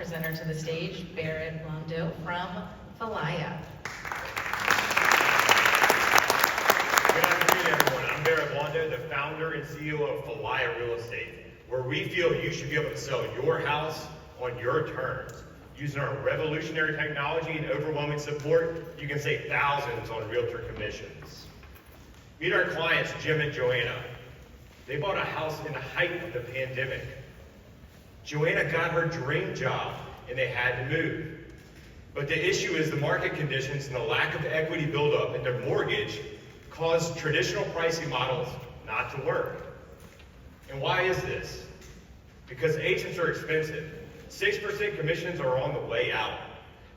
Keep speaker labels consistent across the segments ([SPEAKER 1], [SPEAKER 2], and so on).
[SPEAKER 1] presenter to the stage, Barret Blondeau from Falaya.
[SPEAKER 2] Good afternoon, everyone. I'm Barret Blondeau, the founder and CEO of Falaya Real Estate, where we feel you should be able to sell your house on your terms. Using our revolutionary technology and overwhelming support, you can save thousands on realtor commissions. Meet our clients, Jim and Joanna. They bought a house in the height of the pandemic. Joanna got her dream job and they had to move. But the issue is the market conditions and the lack of equity buildup in their mortgage caused traditional pricing models not to work. And why is this? Because agents are expensive. 6% commissions are on the way out.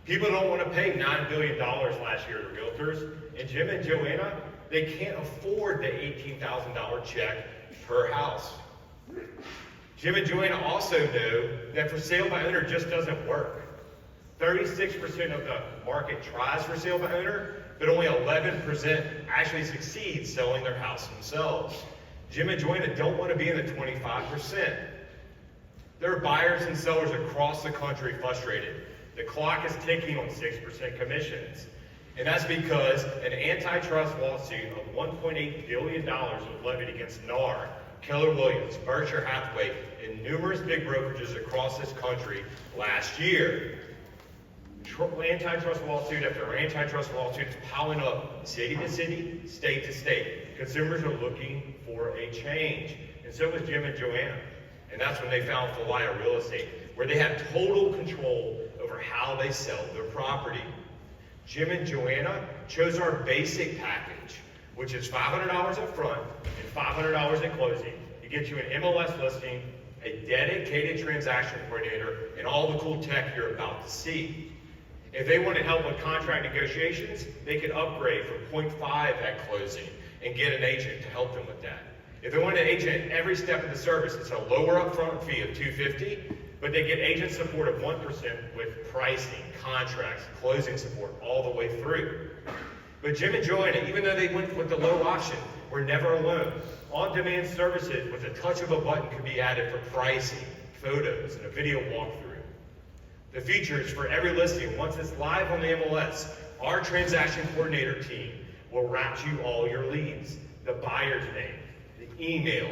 [SPEAKER 2] People don't want to pay $9 billion last year to realtors, and Jim and Joanna, they can't afford the $18,000 check per house. Jim and Joanna also know that for sale by owner just doesn't work. 36% of the market tries for sale by owner, but only 11% actually succeed selling their house themselves. Jim and Joanna don't want to be in the 25%. There are buyers and sellers across the country frustrated. The clock is ticking on 6% commissions. And that's because an antitrust lawsuit of $1.8 billion was levied against NAR, Keller Williams, Berkshire Hathaway, and numerous big brokerages across this country last year. Antitrust lawsuit after antitrust lawsuit is piling up city to city, state to state. Consumers are looking for a change. And so was Jim and Joanna. And that's when they found Falaya Real Estate, where they have total control over how they sell their property. Jim and Joanna chose our basic package, which is $500 up front and $500 at closing. It gets you an MLS listing, a dedicated transaction coordinator, and all the cool tech you're about to see. If they wanted help with contract negotiations, they could upgrade from 0.5 at closing and get an agent to help them with that. If they want an agent at every step of the service, it's a lower upfront fee of $250, but they get agent support of 1% with pricing, contracts, closing support all the way through. But Jim and Joanna, even though they went with the low option, were never alone. On-demand services with a touch of a button can be added for pricing, photos, and a video walkthrough. The features for every listing, once it's live on the MLS, our transaction coordinator team will route you all your leads, the buyer's name, the email,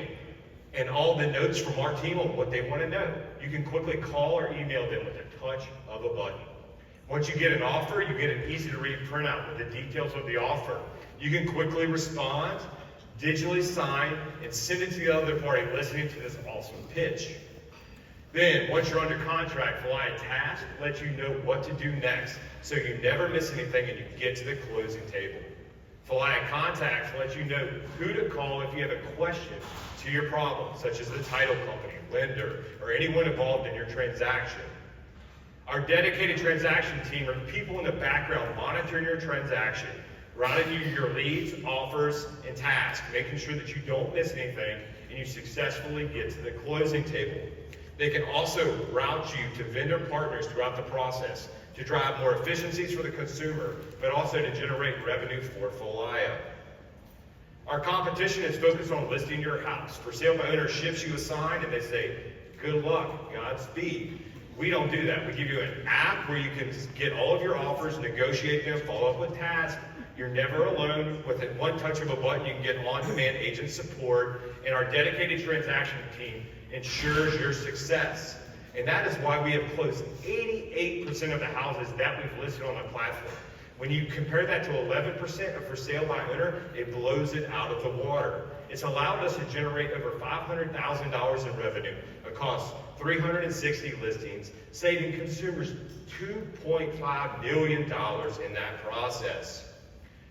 [SPEAKER 2] and all the notes from our team on what they want to know. You can quickly call or email them with a touch of a button. Once you get an offer, you get an easy-to-read printout with the details of the offer. You can quickly respond, digitally sign, and send it to the other party listening to this awesome pitch. Then, once you're under contract, Falaya Task lets you know what to do next, so you never miss anything and you get to the closing table. Falaya Contacts lets you know who to call if you have a question to your problem, such as the title company, lender, or anyone involved in your transaction. Our dedicated transaction team are people in the background monitoring your transaction, routing you your leads, offers, and tasks, making sure that you don't miss anything and you successfully get to the closing table. They can also route you to vendor partners throughout the process to drive more efficiencies for the consumer, but also to generate revenue for Falaya. Our competition is focused on listing your house. For sale by owner ships you a sign and they say, good luck, Godspeed. We don't do that. We give you an app where you can get all of your offers, negotiate them, follow up with tasks. You're never alone. With one touch of a button, you can get on-demand agent support, and our dedicated transaction team ensures your success. And that is why we have closed 88% of the houses that we've listed on the platform. When you compare that to 11% of for sale by owner, it blows it out of the water. It's allowed us to generate over $500,000 in revenue across 360 listings, saving consumers $2.5 million in that process.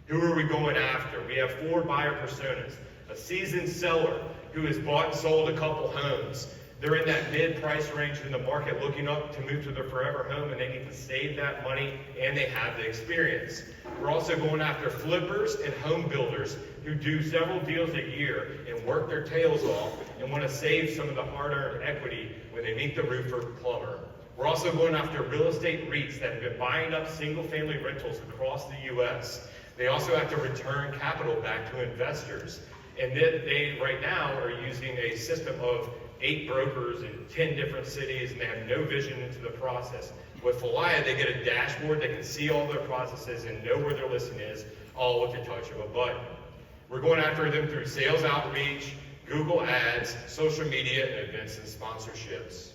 [SPEAKER 2] Who are we going after? We have 4 buyer personas. A seasoned seller who has bought and sold a couple homes. They're in that mid-price range in the market looking up to move to their forever home, and they need to save that money and they have the experience. We're also going after flippers and home builders who do several deals a year and work their tails off and want to save some of the hard-earned equity when they meet the roofer plumber. We're also going after real estate REITs that have been buying up single-family rentals across the U.S. They also have to return capital back to investors. And they right now are using a system of 8 brokers in 10 different cities, and they have no vision into the process. With Falaya, they get a dashboard, they can see all their processes and know where their listing is, all with the touch of a button. We're going after them through sales outreach, Google Ads, social media, and events and sponsorships.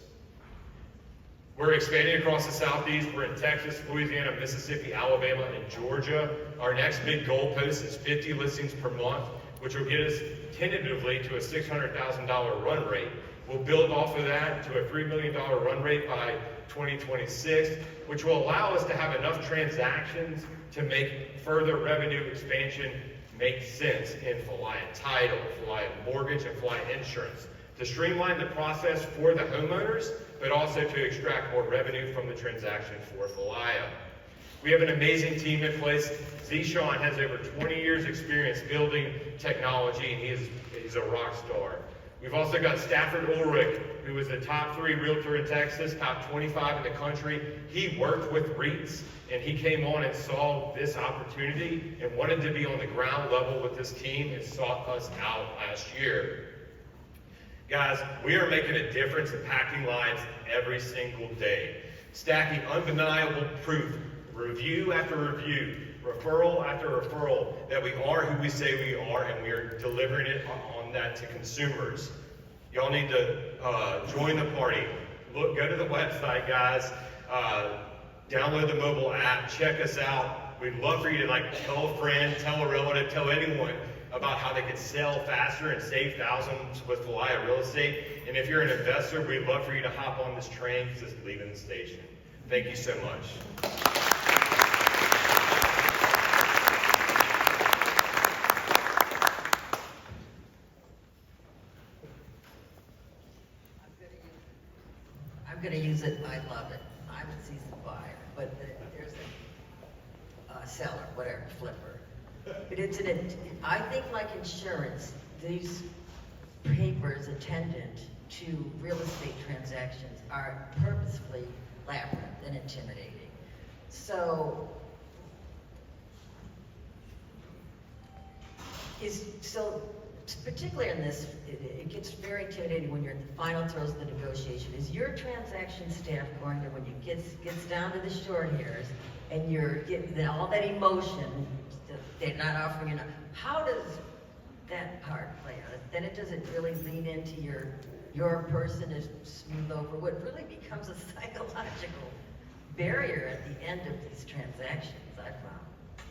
[SPEAKER 2] We're expanding across the Southeast. We're in Texas, Louisiana, Mississippi, Alabama, and Georgia. Our next big goalpost is 50 listings per month, which will get us tentatively to a $600,000 run rate. We'll build off of that to a $3 million run rate by 2026, which will allow us to have enough transactions to make further revenue expansion make sense in Falaya Title, Falaya Mortgage, and Falaya Insurance, to streamline the process for the homeowners, but also to extract more revenue from the transaction for Falaya. We have an amazing team in place. Zishan has over 20 years experience building technology, and he's a rock star. We've also got Stafford Ulrich, who is the top 3 realtor in Texas, top 25 in the country. He worked with REITs, and he came on and saw this opportunity and wanted to be on the ground level with this team and sought us out last year. Guys, we are making a difference, impacting lives every single day, stacking undeniable proof, review after review, referral after referral, that we are who we say we are, and we are delivering it on that to consumers. Y'all need to join the party. Go to the website, guys. Download the mobile app. Check us out. We'd love for you to tell a friend, tell a relative, tell anyone about how they could sell faster and save thousands with Falaya Real Estate. And if you're an investor, we'd love for you to hop on this train because it's leaving the station. Thank you so much.
[SPEAKER 3] I'm going to use it. I love it. I'm a seasoned buyer, but there's a seller, whatever, flipper. But I think like insurance, these papers attendant to real estate transactions are purposefully labyrinth and intimidating. So particularly in this, it gets very intimidating when you're in the final throes of the negotiation. Is your transaction staff going to, when you gets down to the short hairs, and you're getting all that emotion, they're not offering enough, how does that part play out? Then it doesn't really lean into your person is smooth over what really becomes a psychological barrier at the end of these transactions, I found.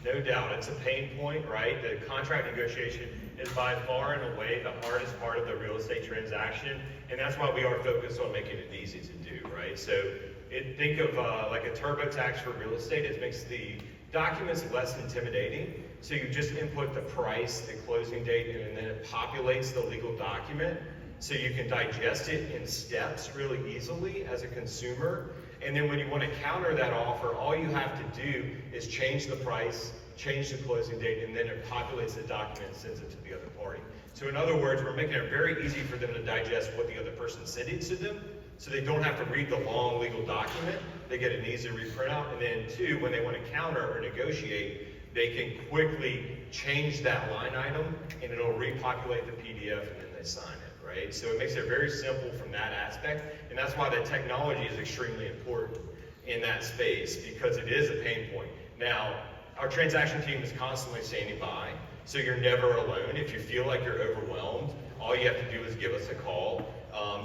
[SPEAKER 2] No doubt, it's a pain point, right? The contract negotiation is by far and away the hardest part of the real estate transaction, and that's why we are focused on making it easy to do, right? So think of like a TurboTax for real estate. It makes the documents less intimidating. So you just input the price, the closing date, and then it populates the legal document so you can digest it in steps really easily as a consumer. And then when you want to counter that offer, all you have to do is change the price, change the closing date, and then it populates the document and sends it to the other party. So in other words, we're making it very easy for them to digest what the other person sending to them, so they don't have to read the long legal document. They get an easy reprintout. And then 2, when they want to counter or negotiate, they can quickly change that line item, and it'll repopulate the PDF, and then they sign it, right? So it makes it very simple from that aspect, and that's why the technology is extremely important in that space, because it is a pain point. Now, our transaction team is constantly standing by, so you're never alone. If you feel like you're overwhelmed, all you have to do is give us a call.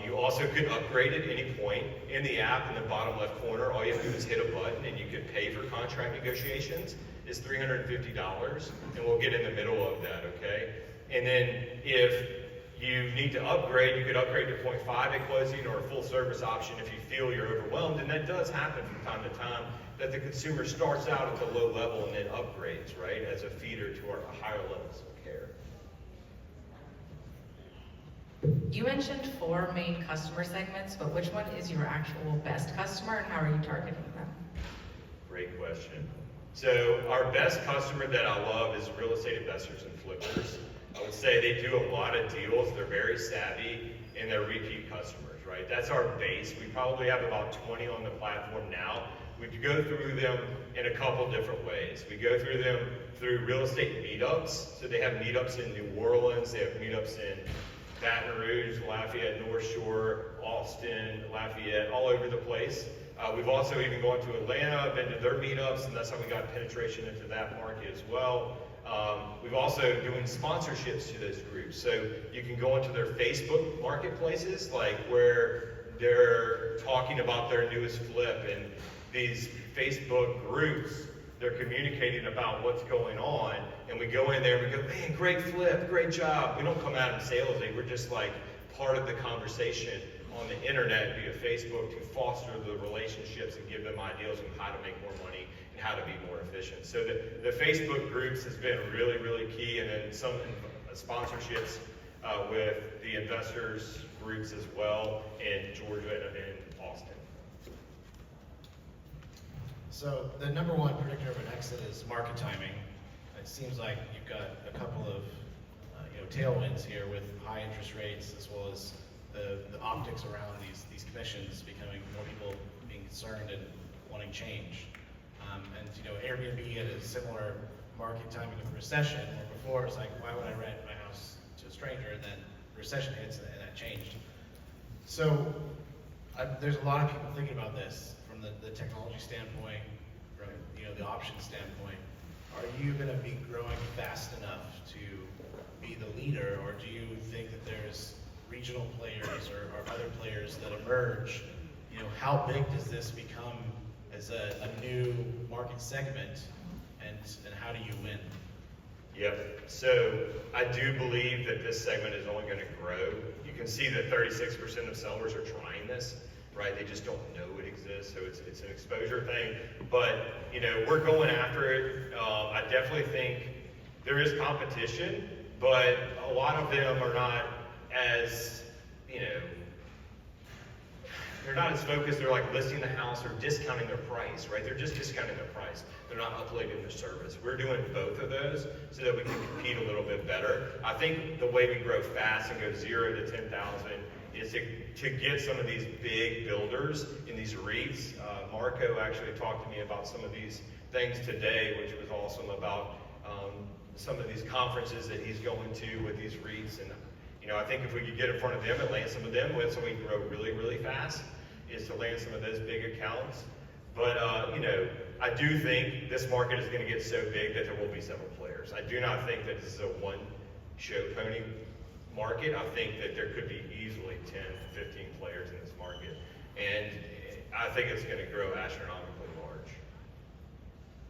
[SPEAKER 2] You also could upgrade at any point in the app in the bottom left corner. All you have to do is hit a button, and you can pay for contract negotiations. It's $350, and we'll get in the middle of that, okay? And then if you need to upgrade, you could upgrade to 0.5 at closing or a full service option if you feel you're overwhelmed. And that does happen from time to time, that the consumer starts out at the low level and then upgrades, right, as a feeder to our higher levels of care.
[SPEAKER 1] You mentioned 4 main customer segments, but which one is your actual best customer, and how are you targeting them?
[SPEAKER 2] Great question. So our best customer that I love is real estate investors and flippers. I would say they do a lot of deals, they're very savvy, and they're repeat customers, right? That's our base. We probably have about 20 on the platform now. We go through them in a couple different ways. We go through them through real estate meetups. So they have meetups in New Orleans, they have meetups in Baton Rouge, Lafayette, North Shore, Austin, Lafayette, all over the place. We've also even gone to Atlanta, been to their meetups, and that's how we got penetration into that market as well. We've also doing sponsorships to those groups. So you can go into their Facebook marketplaces, like where they're talking about their newest flip, and these Facebook groups, they're communicating about what's going on, and we go in there and we go, man, great flip, great job. We don't come out in salesy, we're just like part of the conversation on the internet via Facebook to foster the relationships and give them ideas on how to make more money and how to be more efficient. So the Facebook groups has been really, really key, and then some sponsorships with the investors groups as well in Georgia and in Austin.
[SPEAKER 4] So the number one predictor of an exit is market timing. It seems like you've got a couple of tailwinds here with high interest rates, as well as the optics around these commissions becoming more people being concerned and wanting change. Airbnb had a similar market timing of recession, where before it's like, why would I rent my house to a stranger? And then the recession hits and that changed. So there's a lot of people thinking about this from the technology standpoint, from the option standpoint. Are you going to be growing fast enough to be the leader, or do you think that there's regional players or other players that emerge? How big does this become as a new market segment, and how do you win?
[SPEAKER 2] Yep. So I do believe that this segment is only going to grow. You can see that 36% of sellers are trying this, right? They just don't know it exists, so it's an exposure thing. But we're going after it. I definitely think there is competition, but a lot of them are not as they're not as focused. They're like listing the house or discounting their price, right? They're just discounting their price. They're not uploading their service. We're doing both of those so that we can compete a little bit better. I think the way we grow fast and go 0 to 10,000 is to get some of these big builders in these REITs. Marco actually talked to me about some of these things today, which was awesome, about some of these conferences that he's going to with these REITs. And I think if we could get in front of them and land some of them with, so we can grow really, really fast, is to land some of those big accounts. But I do think this market is going to get so big that there will be several players. I do not think that this is a one-show pony market. I think that there could be easily 10, 15 players in this market. And I think it's going to grow astronomically large.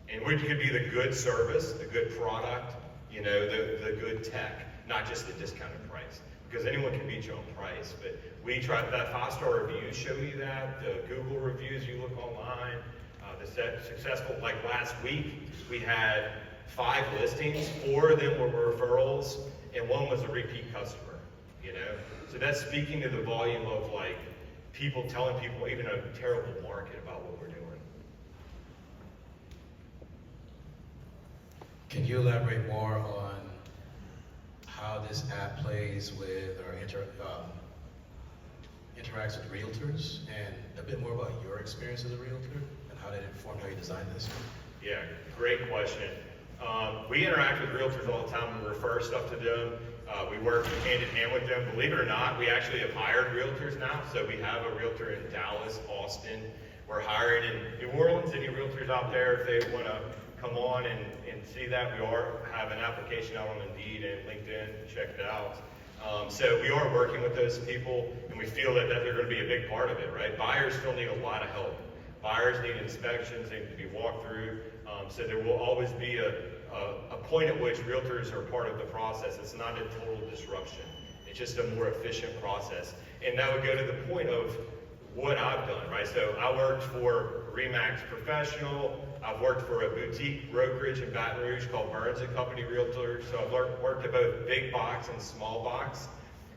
[SPEAKER 2] And we could be the good service, the good product, the good tech, not just the discounted price. Because anyone can beat you on price, but we try that 5-star reviews show you that, the Google reviews you look online, the successful, like last week, we had 5 listings, 4 of them were referrals, and 1 was a repeat customer, So that's speaking to the volume of like people telling people, even a terrible market, about what we're doing.
[SPEAKER 5] Can you elaborate more on how this app plays with or interacts with realtors, and a bit more about your experience as a realtor and how that informed how you designed this?
[SPEAKER 2] Yeah, great question. We interact with realtors all the time. We refer stuff to them. We work hand in hand with them. Believe it or not, we actually have hired realtors now. So we have a realtor in Dallas, Austin. We're hiring in New Orleans. Any realtors out there, if they want to come on and see that, we have an application out on Indeed and LinkedIn. Check it out. So we are working with those people, and we feel that they're going to be a big part of it, right? Buyers still need a lot of help. Buyers need inspections, they need to be walked through. So there will always be a point at which realtors are part of the process. It's not a total disruption. It's just a more efficient process. And that would go to the point of what I've done, right? So I worked for RE/MAX Professional. I've worked for a boutique brokerage in Baton Rouge called Burns & Company Realtors. So I've worked at both big box and small box.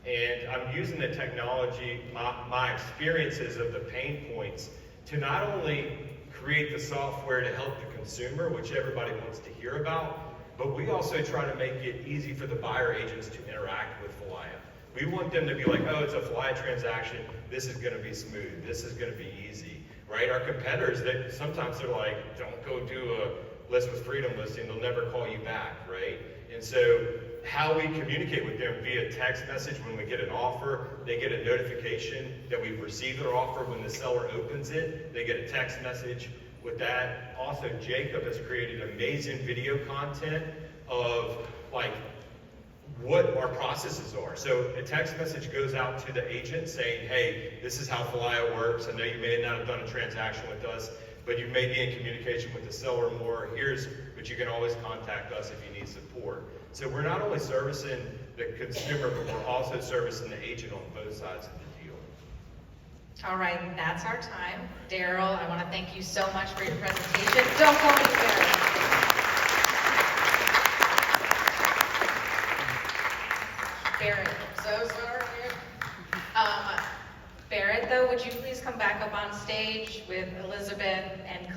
[SPEAKER 2] And I'm using the technology, my experiences of the pain points, to not only create the software to help the consumer, which everybody wants to hear about, but we also try to make it easy for the buyer agents to interact with Falaya. We want them to be like, oh, it's a Falaya transaction, this is going to be smooth, this is going to be easy, right? Our competitors, sometimes they're like, don't go do a List with Freedom listing, they'll never call you back, right? And so how we communicate with them via text message when we get an offer, they get a notification that we've received their offer. When the seller opens it, they get a text message with that. Also, Jacob has created amazing video content of like what our processes are. So a text message goes out to the agent saying, hey, this is how Falaya works. I know you may not have done a transaction with us, but you may be in communication with the seller more. But you can always contact us if you need support. So we're not only servicing the consumer, but we're also servicing the agent on both sides of the deal.
[SPEAKER 1] All right, that's our time. Daryl, I want to thank you so much for your presentation. Don't go anywhere. Barret, I'm so sorry. Barret, though, would you please come back up on stage with Elizabeth and